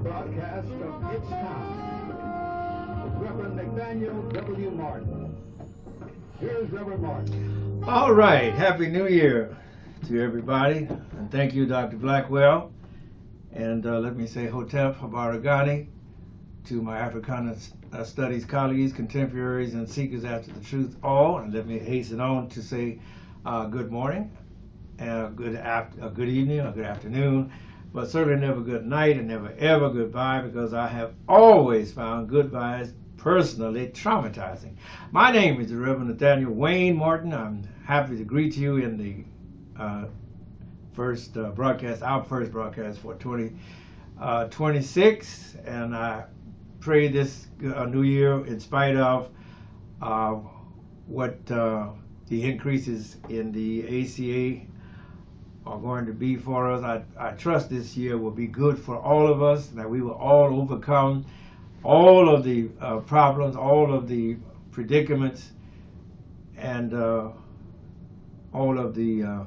broadcast of It's Time with Reverend Nathaniel W. Martin. Here's Reverend Martin. All right, Happy New Year to everybody, and thank you, Dr. Blackwell. And let me say Hotep Habaragani to my Africana Studies colleagues, contemporaries, and seekers after the truth all. And let me hasten on to say good morning, good evening, or good afternoon, but certainly never good night and never ever goodbye, because I have always found goodbyes personally traumatizing. My name is the Reverend Nathaniel Wayne Martin. I'm happy to greet you in the first broadcast for 2026, and I pray this new year, in spite of what the increases in the ACA are going to be for us. I trust this year will be good for all of us, that we will all overcome all of the problems, all of the predicaments, and all of the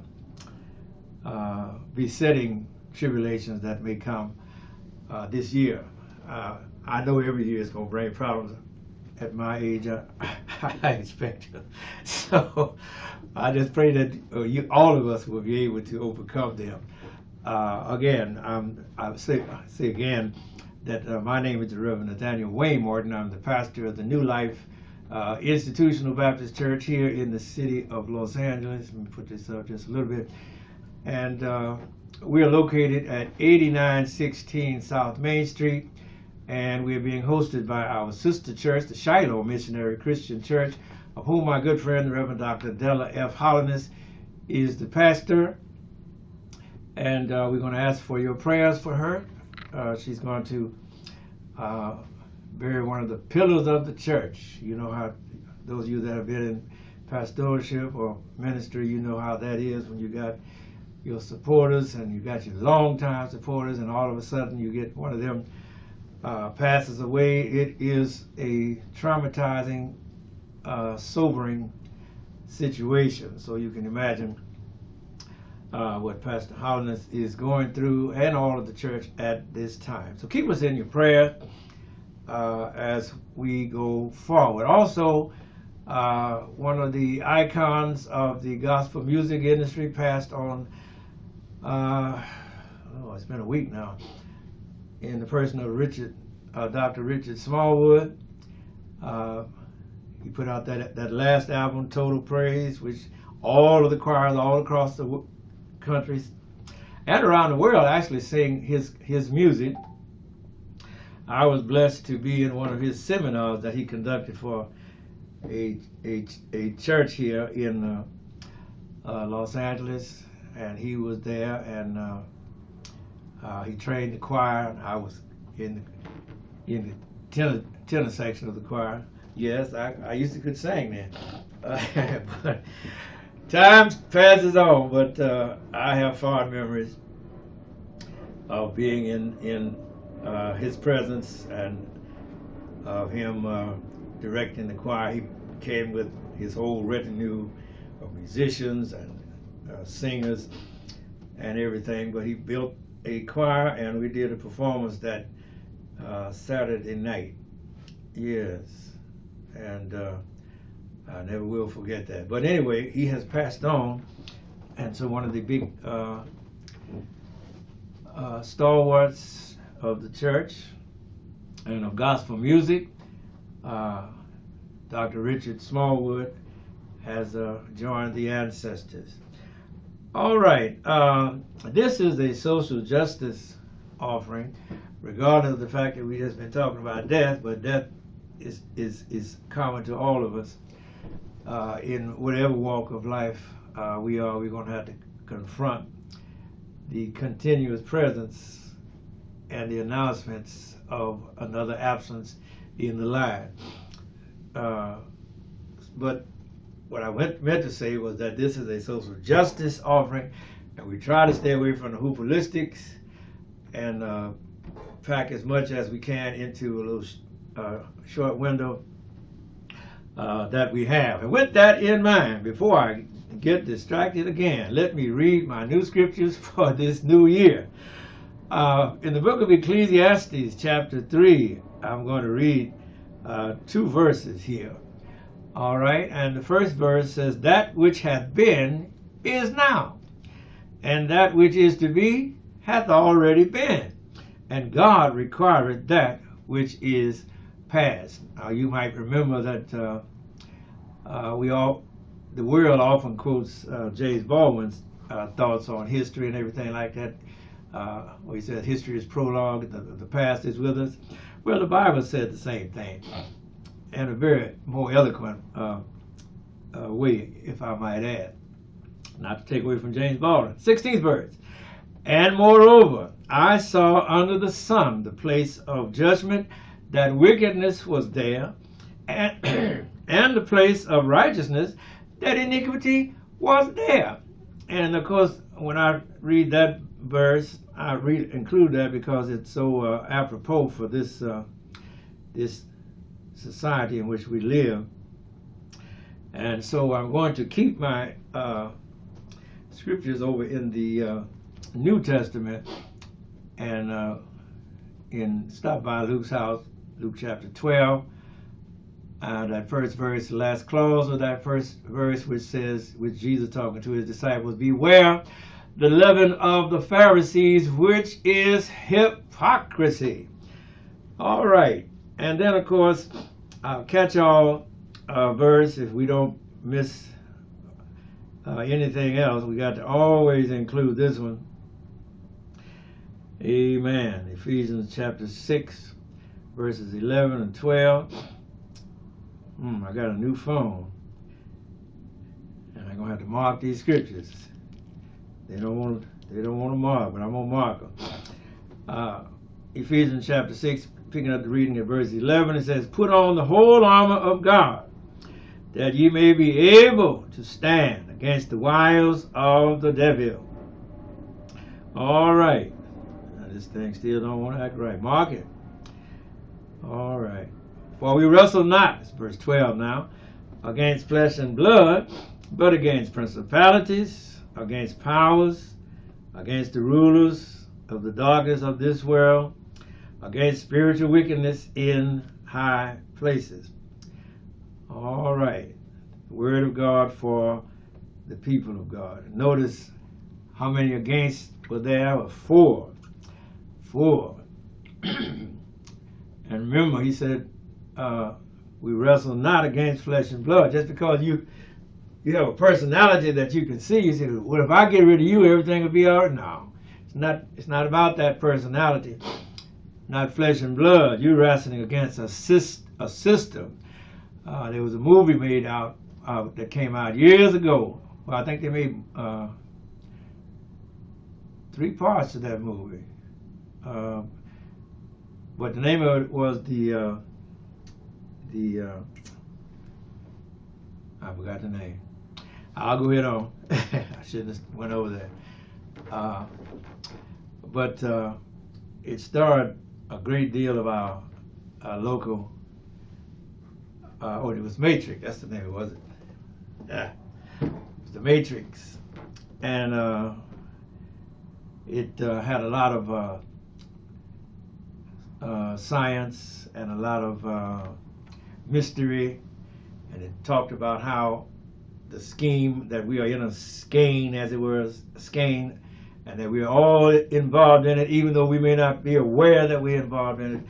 besetting tribulations that may come this year. I know every year is going to bring problems. At my age, I expect it. So I just pray that all of us will be able to overcome them. Again, I say again that my name is the Reverend Nathaniel Wayne Martin. I'm the pastor of the New Life Institutional Baptist Church here in the city of Los Angeles. Let me put this up just a little bit. And we are located at 8916 South Main Street, and we are being hosted by our sister church, the Shiloh Missionary Christian Church, of whom my good friend, the Reverend Dr. Della F. Holliness, is the pastor. And we're going to ask for your prayers for her. She's going to bury one of the pillars of the church. You know how, those of you that have been in pastorship or ministry, you know how that is when you got your supporters and you got your long-time supporters, and all of a sudden you get one of them passes away. It is a traumatizing, sobering situation. So you can imagine what Pastor Hollis is going through, and all of the church at this time. So keep us in your prayer as we go forward. Also, one of the icons of the gospel music industry passed on, it's been a week now, in the person of Dr. Richard Smallwood. He put out that last album, Total Praise, which all of the choirs all across the countries and around the world actually sing his music. I was blessed to be in one of his seminars that he conducted for a church here in Los Angeles, and he was there, and he trained the choir, and I was in the tenor section of the choir. Yes, I used to could sing then. But time passes on, but I have fond memories of being in his presence, and of him directing the choir. He came with his whole retinue of musicians and singers and everything, but he built a choir, and we did a performance that Saturday night. Yes, and I never will forget that. But anyway, he has passed on, and so one of the big stalwarts of the church and of gospel music, Dr. Richard Smallwood, has joined the ancestors. All right, this is a social justice offering, regardless of the fact that we just been talking about death, but death is common to all of us. In whatever walk of life we're going to have to confront the continuous presence and the announcements of another absence in the line. But what I meant to say was that this is a social justice offering, and we try to stay away from the hoopalistics and pack as much as we can into a little short window that we have. And with that in mind, before I get distracted again, let me read my new scriptures for this new year. In the book of Ecclesiastes, chapter 3, I'm going to read 2 verses here. All right, and the first verse says, "That which hath been is now, and that which is to be hath already been, and God requireth that which is past." Now, you might remember that the world often quotes James Baldwin's thoughts on history and everything like that. Where he says history is prologue, the past is with us. Well, the Bible said the same thing, in a very more eloquent way, if I might add. Not to take away from James Baldwin. 16th verse. "And moreover, I saw under the sun the place of judgment, that wickedness was there, and, and the place of righteousness, that iniquity was there." And of course, when I read that verse, I include that because it's so apropos for this this society in which we live. And so I'm going to keep my scriptures over in the New Testament and stop by Luke's house, Luke chapter 12. That first verse, the last clause of that first verse, which says, with Jesus talking to his disciples, "Beware the leaven of the Pharisees, which is hypocrisy." All right. And then, of course, I'll catch all verse if we don't miss anything else. We got to always include this one. Amen. Ephesians chapter 6, verses 11 and 12. I got a new phone, and I'm gonna have to mark these scriptures. They don't want to mark, but I'm gonna mark them. Ephesians chapter 6, picking up the reading at verse 11, it says, "Put on the whole armor of God, that ye may be able to stand against the wiles of the devil." All right. Now, this thing still don't want to act right. Mark it. All right. "For we wrestle not," it's verse 12 now, "against flesh and blood, but against principalities, against powers, against the rulers of the darkness of this world, against spiritual wickedness in high places." All right. The word of God for the people of God. Notice how many against were there? 4. 4. And remember, he said, we wrestle not against flesh and blood. Just because you have a personality that you can see, you say, "Well, if I get rid of you, everything will be all right." No, it's not about that personality. Not flesh and blood. You're wrestling against a system. There was a movie made out that came out years ago. Well, I think they made 3 parts to that movie. But the name of it was I forgot the name. I'll go ahead on. I shouldn't have went over that. But it starred a great deal of our local. It was Matrix. That's the name of it, was it? Yeah, it was the Matrix, and it had a lot of science and a lot of mystery, and it talked about how the scheme, that we are in a skein, as it were, a skein, and that we are all involved in it, even though we may not be aware that we're involved in it.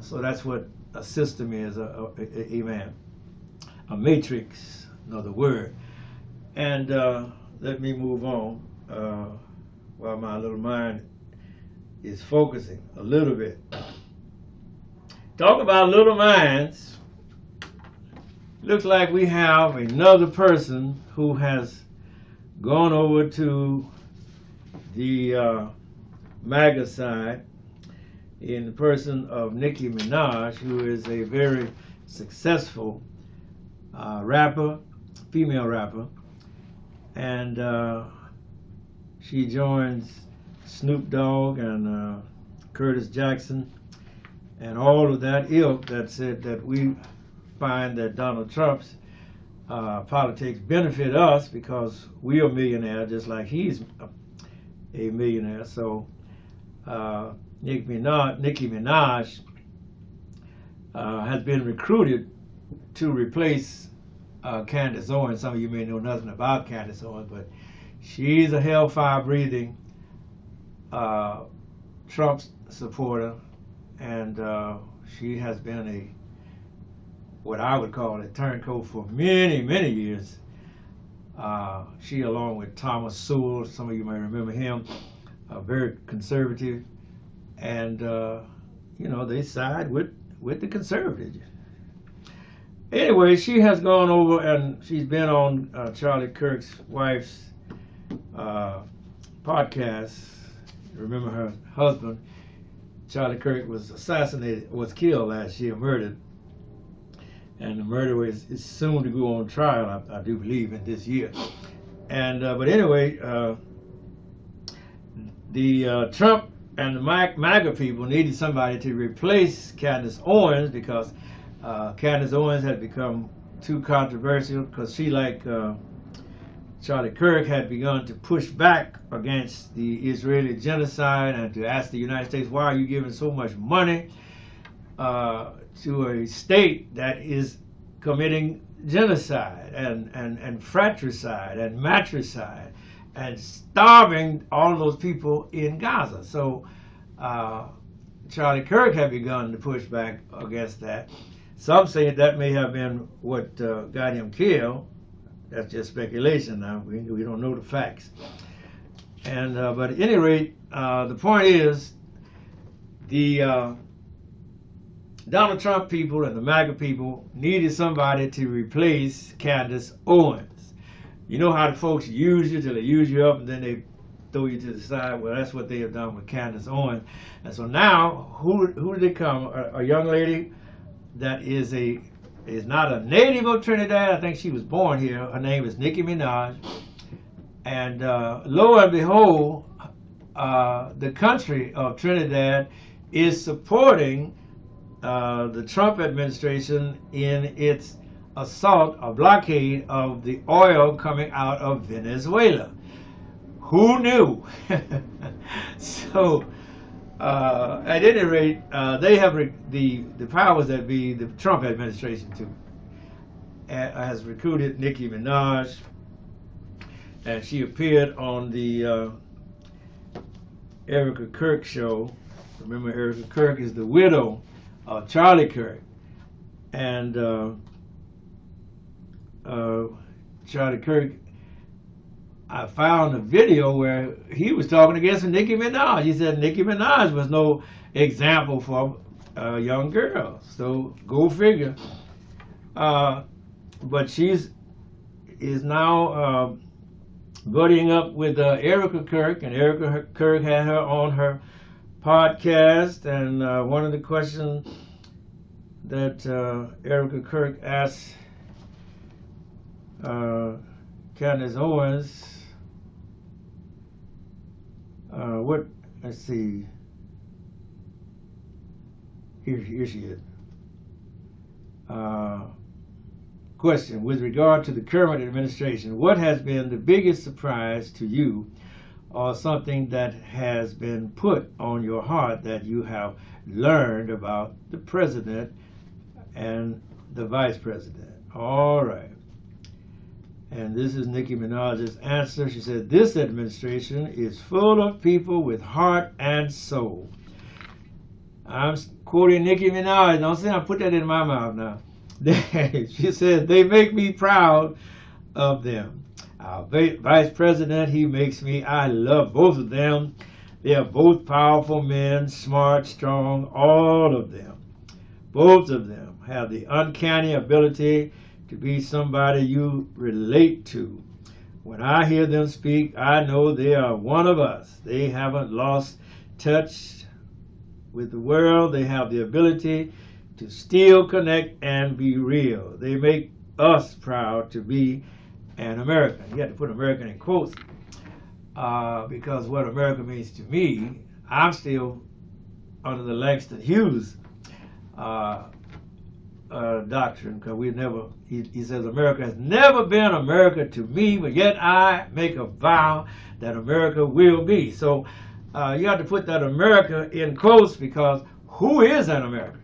So that's what a system is, amen. A matrix, another word. And let me move on while my little mind is focusing a little bit. Talk about little minds. Looks like we have another person who has gone over to the MAGA side in the person of Nicki Minaj, who is a very successful rapper, female rapper, and she joins Snoop Dogg and Curtis Jackson and all of that ilk that said that we find that Donald Trump's politics benefit us because we are millionaires just like he's a millionaire. So Nicki Minaj has been recruited to replace Candace Owens. Some of you may know nothing about Candace Owens, but she's a hellfire-breathing Trump supporter, and she has been what I would call a turncoat for many, many years. She, along with Thomas Sowell, some of you may remember him, very conservative, and they side with the conservatives. Anyway, she has gone over and she's been on Charlie Kirk's wife's podcast. Remember, her husband, Charlie Kirk, was killed last year, murdered. And the murder is soon to go on trial, I do believe, in this year. And but anyway, the Trump and the MAGA people needed somebody to replace Candace Owens because Candace Owens had become too controversial because she, like Charlie Kirk, had begun to push back against the Israeli genocide and to ask the United States, why are you giving so much money to a state that is committing genocide and fratricide and matricide and starving all of those people in Gaza. So Charlie Kirk had begun to push back against that. Some say that may have been what got him killed. That's just speculation now. We don't know the facts. And but at any rate, the point is the Donald Trump people and the MAGA people needed somebody to replace Candace Owens. You know how the folks use you till they use you up and then they throw you to the side? Well, that's what they have done with Candace Owens. And so now, who did they come? A young lady that is not a native of Trinidad. I think she was born here. Her name is Nicki Minaj. And lo and behold, the country of Trinidad is supporting the Trump administration in its assault or blockade of the oil coming out of Venezuela. Who knew? So at any rate, they have the powers that be, the Trump administration too, has recruited Nicki Minaj, and she appeared on the Erica Kirk show. Remember, Erica Kirk is the widow of Charlie Kirk, and Charlie Kirk, I found a video where he was talking against Nicki Minaj. He said Nicki Minaj was no example for young girls. So go figure. But she is now buddying up with Erica Kirk, and Erica Kirk had her on her podcast. And one of the questions that Erica Kirk asked Candace Owens, let's see, here she is. Question, with regard to the current administration, what has been the biggest surprise to you, or something that has been put on your heart that you have learned about the president and the vice president? All right. And this is Nicki Minaj's answer. She said, this administration is full of people with heart and soul. I'm quoting Nicki Minaj. Don't say I put that in my mouth now. She said, they make me proud of them. Our vice president, he makes me, I love both of them. They are both powerful men, smart, strong, all of them. Both of them have the uncanny ability to be somebody you relate to. When I hear them speak, I know they are one of us. They haven't lost touch with the world. They have the ability to still connect and be real. They make us proud to be an American. You have to put American in quotes because what America means to me, I'm still under the Langston Hughes doctrine, because we never, he says, America has never been America to me, but yet I make a vow that America will be. So you have to put that America in quotes, because who is an American?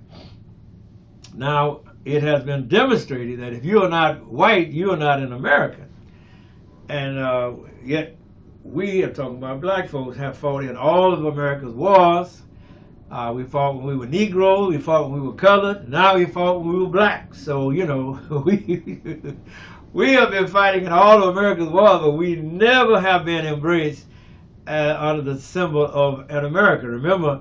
Now, it has been demonstrated that if you are not white, you are not an American. And yet, we are talking about black folks have fought in all of America's wars. We fought when we were Negroes, we fought when we were colored, now we fought when we were black. So, you know, we have been fighting in all of America's wars, but we never have been embraced under the symbol of an America. Remember,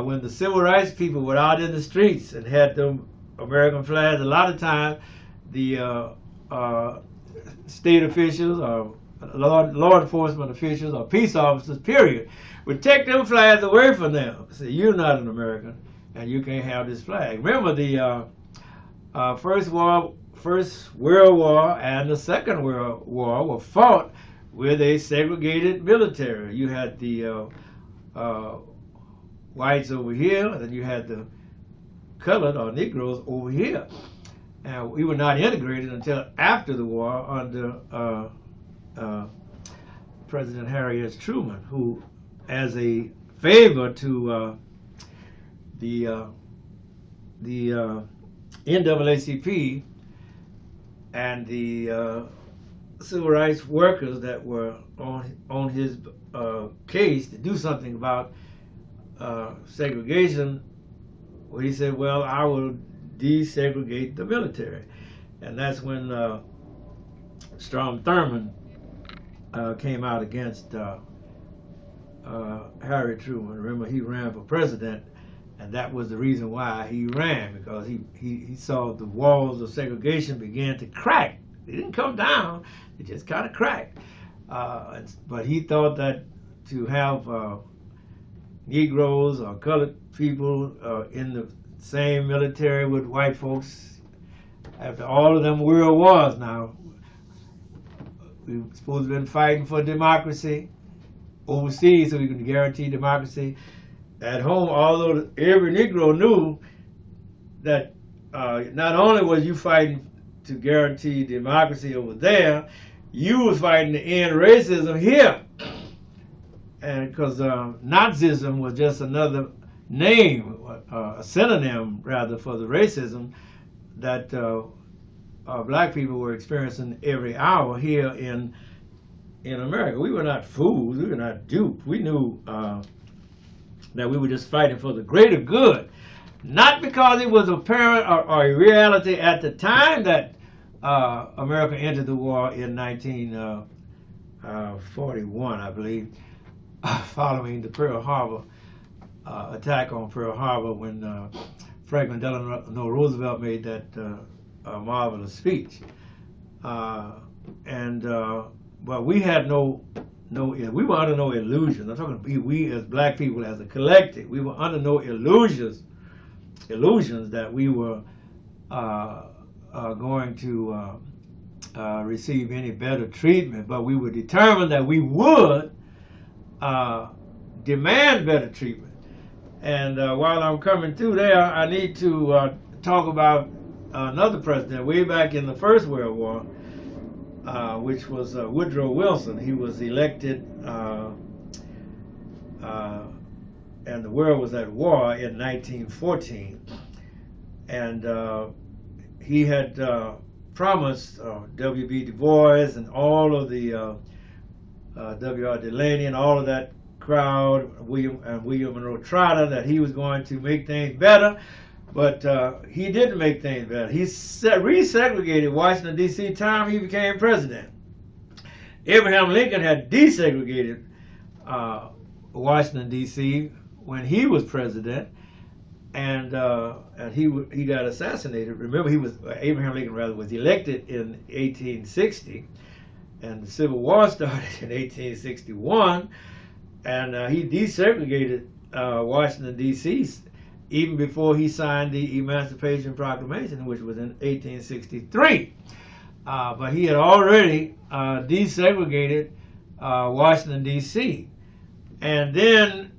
when the civil rights people were out in the streets and had them American flags, a lot of times the state officials or law enforcement officials or peace officers, period, would take them flags away from them. Say, you're not an American and you can't have this flag. Remember, the First World War and the Second World War were fought with a segregated military. You had the whites over here, and then you had the colored or Negroes over here. And we were not integrated until after the war under President Harry S. Truman, who, as a favor to the NAACP and the civil rights workers that were on his case to do something about segregation, well, he said, well, I will desegregate the military. And that's when Strom Thurmond came out against Harry Truman. Remember, he ran for president, and that was the reason why he ran, because he saw the walls of segregation began to crack. They didn't come down, it just kind of cracked. But he thought that to have Negroes or colored people in the same military with white folks, after all of them world wars now, we're supposed to have been fighting for democracy overseas so we can guarantee democracy at home, although every Negro knew that not only was you fighting to guarantee democracy over there, you was fighting to end racism here. And because Nazism was just another name, a synonym rather, for the racism that black people were experiencing every hour here in America. We were not fools, we were not duped. We knew that we were just fighting for the greater good, not because it was apparent or a reality at the time that America entered the war in 1941, I believe, following the Pearl Harbor attack on Pearl Harbor, when Franklin Delano Roosevelt made that marvelous speech. But we had we were under no illusions. I'm talking we as black people as a collective. We were under no illusions that we were going to receive any better treatment, but we were determined that we would demand better treatment. And while I'm coming through there, I need to talk about another president way back in the First World War, which was Woodrow Wilson. He was elected, and the world was at war in 1914. And he had promised W.B. Du Bois and all of the W.R. Delaney and all of that crowd, William Monroe Trotter, that he was going to make things better. But he didn't make things better. He resegregated Washington, D.C. time he became president. Abraham Lincoln had desegregated Washington, D.C. when he was president, and he got assassinated. Remember, Abraham Lincoln was elected in 1860, and the Civil War started in 1861, and he desegregated Washington, D.C. even before he signed the Emancipation Proclamation, which was in 1863. But he had already desegregated Washington, D.C. And then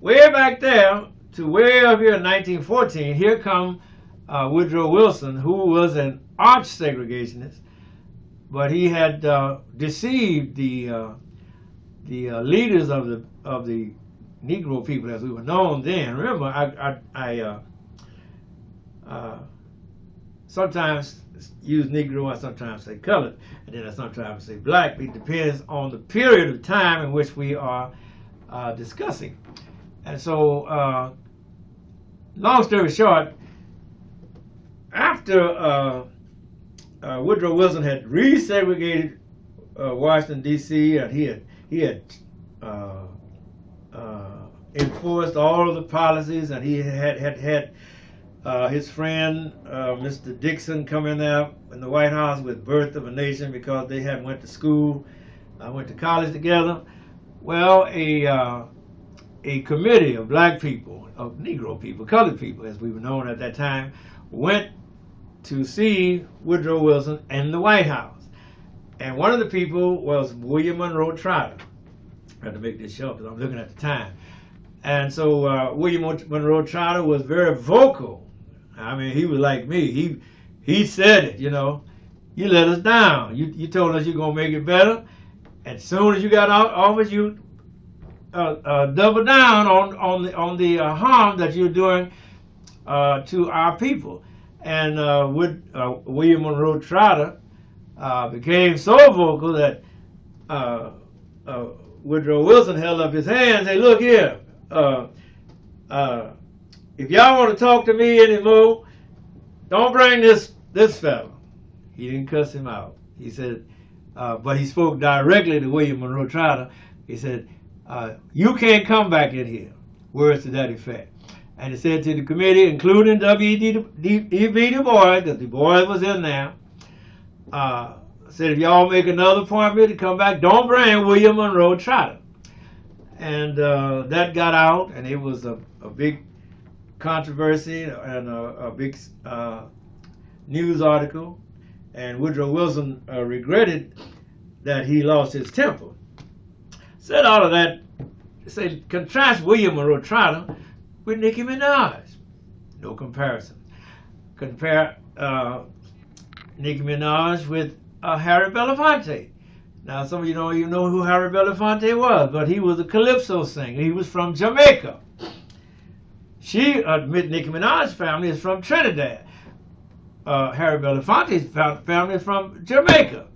way back there to way up here in 1914, here come Woodrow Wilson, who was an arch segregationist, but he had deceived the leaders of the Negro people as we were known then. Remember, I sometimes use Negro, I sometimes say colored, and then I sometimes say black. It depends on the period of time in which we are discussing. And so, long story short, after Woodrow Wilson had resegregated Washington D.C., and he had enforced all of the policies, and he had his friend Mr. Dixon come in there in the White House with Birth of a Nation, because they had went to school, went to college together. Well, a committee of black people, of Negro people, colored people, as we were known at that time, went to see Woodrow Wilson in the White House. And one of the people was William Monroe Trotter. I had to make this short because I'm looking at the time. And so William Monroe Trotter was very vocal. I mean, he was like me. He said it, you know. You let us down. You told us you're going to make it better. As soon as you got office, you double down on the harm that you're doing to our people. And William Monroe Trotter became so vocal that Woodrow Wilson held up his hand and said, "Look here, if y'all want to talk to me anymore, don't bring this fellow." He didn't cuss him out. He said, but he spoke directly to William Monroe Trotter. He said, "You can't come back in here." Words to that effect. And he said to the committee, including W.E.B. Du Bois, because Du Bois was in there, said, "If y'all make another appointment to come back, don't bring William Monroe Trotter." And that got out, and it was a big controversy and a big news article. And Woodrow Wilson regretted that he lost his temper. Said all of that, said, contrast William Monroe Trotter with Nicki Minaj. No comparison. Compare Nicki Minaj with Harry Belafonte. Now, some of you don't even know who Harry Belafonte was, but he was a calypso singer. He was from Jamaica. Nicki Minaj's family is from Trinidad. Harry Belafonte's family is from Jamaica.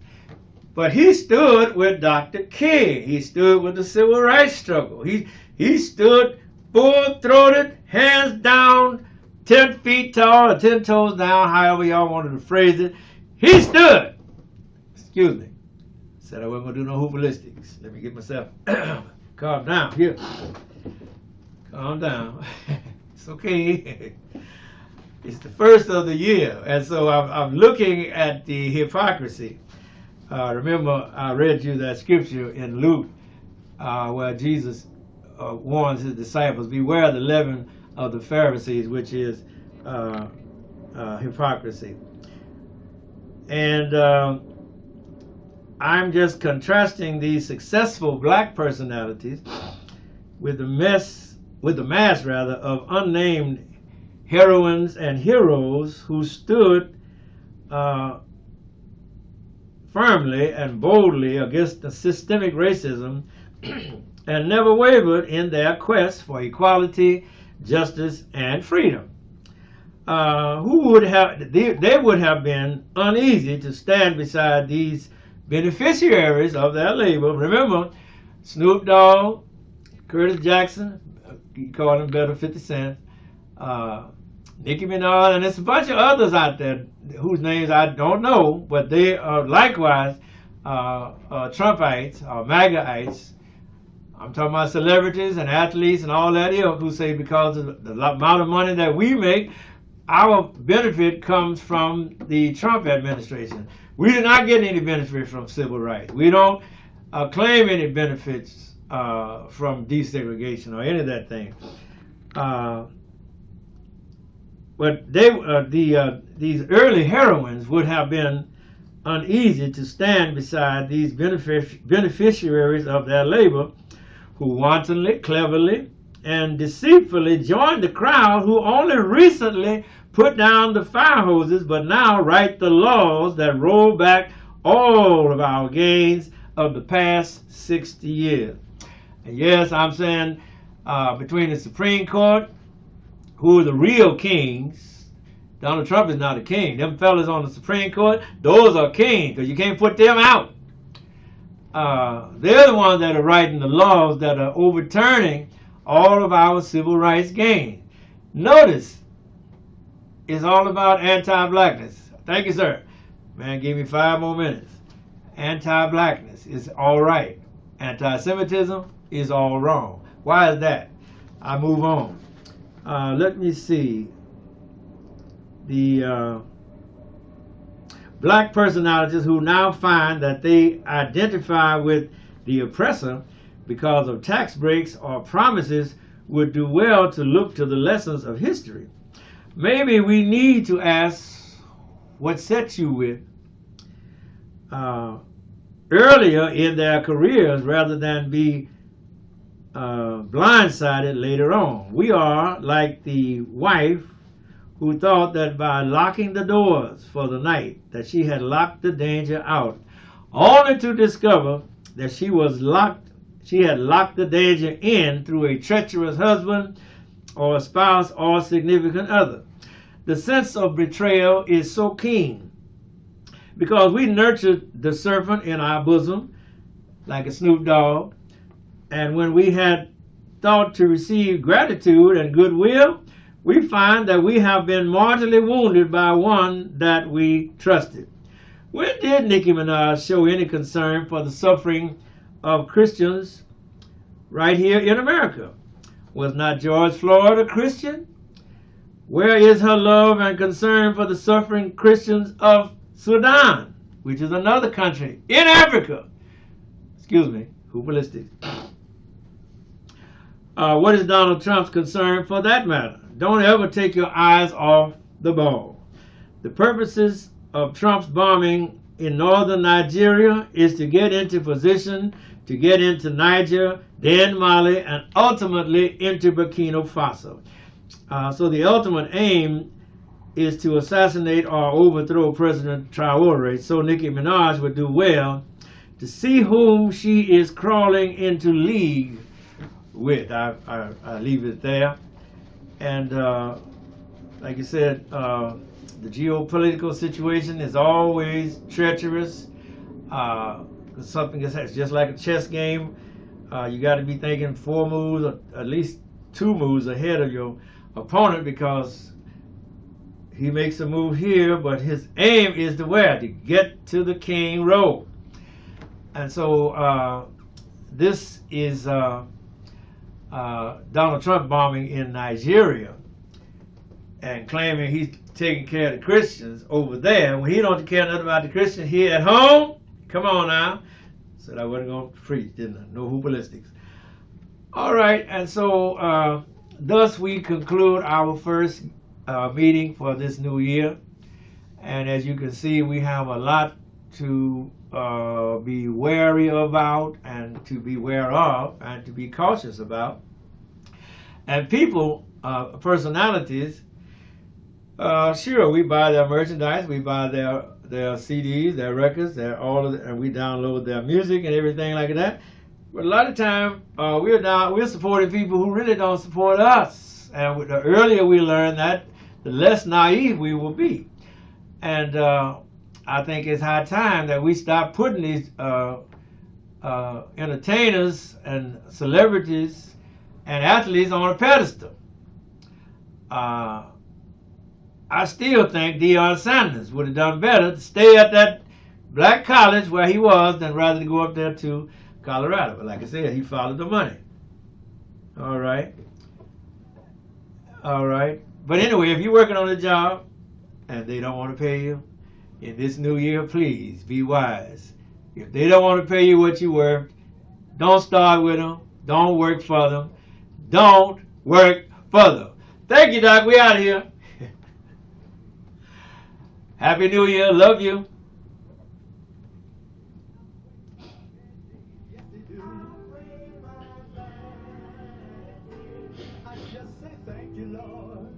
But he stood with Dr. King. He stood with the civil rights struggle. He stood full-throated, hands down, 10 feet tall, or 10 toes down, however y'all wanted to phrase it. He stood. Excuse me. Said I wasn't going to do no hoopalistics. Let me get myself calm down. Here. Calm down. It's okay. It's the first of the year. And so I'm looking at the hypocrisy. Remember, I read you that scripture in Luke where Jesus warns his disciples, "Beware the leaven of the Pharisees," which is hypocrisy. And I'm just contrasting these successful black personalities with the mass of unnamed heroines and heroes who stood firmly and boldly against the systemic racism and never wavered in their quest for equality, justice, and freedom. They would have been uneasy to stand beside these beneficiaries of their labor. Remember, Snoop Dogg, Curtis Jackson, you call him better 50 Cent, Nicki Minaj, and there's a bunch of others out there whose names I don't know, but they are likewise Trumpites or MAGAites. I'm talking about celebrities and athletes and all that ilk who say because of the amount of money that we make, our benefit comes from the Trump administration. We do not get any benefit from civil rights. We don't claim any benefits from desegregation or any of that thing. But these early heroines would have been uneasy to stand beside these beneficiaries of their labor, who wantonly, cleverly, and deceitfully joined the crowd who only recently put down the fire hoses, but now write the laws that roll back all of our gains of the past 60 years. And yes, I'm saying between the Supreme Court, who are the real kings. Donald Trump is not a king. Them fellas on the Supreme Court, those are kings, because you can't put them out. They're the ones that are writing the laws that are overturning all of our civil rights gains. Notice, it's all about anti-blackness. Thank you, sir. Man, give me 5 more minutes. Anti-blackness is all right. Anti-Semitism is all wrong. Why is that? I move on. Let me see. The black personalities who now find that they identify with the oppressor because of tax breaks or promises would do well to look to the lessons of history. Maybe we need to ask what set you with earlier in their careers rather than be blindsided later on. We are like the wife who thought that by locking the doors for the night that she had locked the danger out, only to discover that she had locked the danger in through a treacherous husband or a spouse or significant other. The sense of betrayal is so keen because we nurtured the serpent in our bosom like a Snoop Dogg, and when we had thought to receive gratitude and goodwill, we find that we have been mortally wounded by one that we trusted. When did Nicki Minaj show any concern for the suffering of Christians right here in America? Was not George Floyd a Christian? Where is her love and concern for the suffering Christians of Sudan, which is another country in Africa? Excuse me, hoopalistics. What is Donald Trump's concern for that matter? Don't ever take your eyes off the ball. The purposes of Trump's bombing in northern Nigeria is to get into position, to get into Niger, then Mali, and ultimately into Burkina Faso. So the ultimate aim is to assassinate or overthrow President Traore, so Nicki Minaj would do well to see whom she is crawling into league with. I leave it there. And like you said, the geopolitical situation is always treacherous. Something that's just like a chess game. You got to be thinking 4 moves, or at least 2 moves ahead of your opponent, because he makes a move here, but his aim is to where? To get to the king road. And so this is Donald Trump bombing in Nigeria and claiming he's taking care of the Christians over there when he don't care nothing about the Christians here at home. Come on now. Said I wasn't going to preach, didn't I? No hoopalistics. All right, and so thus we conclude our first meeting for this new year. And as you can see, we have a lot to be wary about and to be aware of and to be cautious about. And people, personalities, sure, we buy their merchandise, we buy their CDs, their records, and we download their music and everything like that. But a lot of time, we're supporting people who really don't support us. And the earlier we learn that, the less naive we will be. And I think it's high time that we stop putting these entertainers and celebrities and athletes on a pedestal. I still think Deion Sanders would have done better to stay at that black college where he was than rather than go up there to Colorado. But like I said, he followed the money. All right. All right. But anyway, if you're working on a job and they don't want to pay you, in this new year, please be wise. If they don't want to pay you what you're worth, don't start with them. Don't work for them. Don't work for them. Thank you, Doc. We out of here. Happy New Year. Love you. I just say thank you, Lord.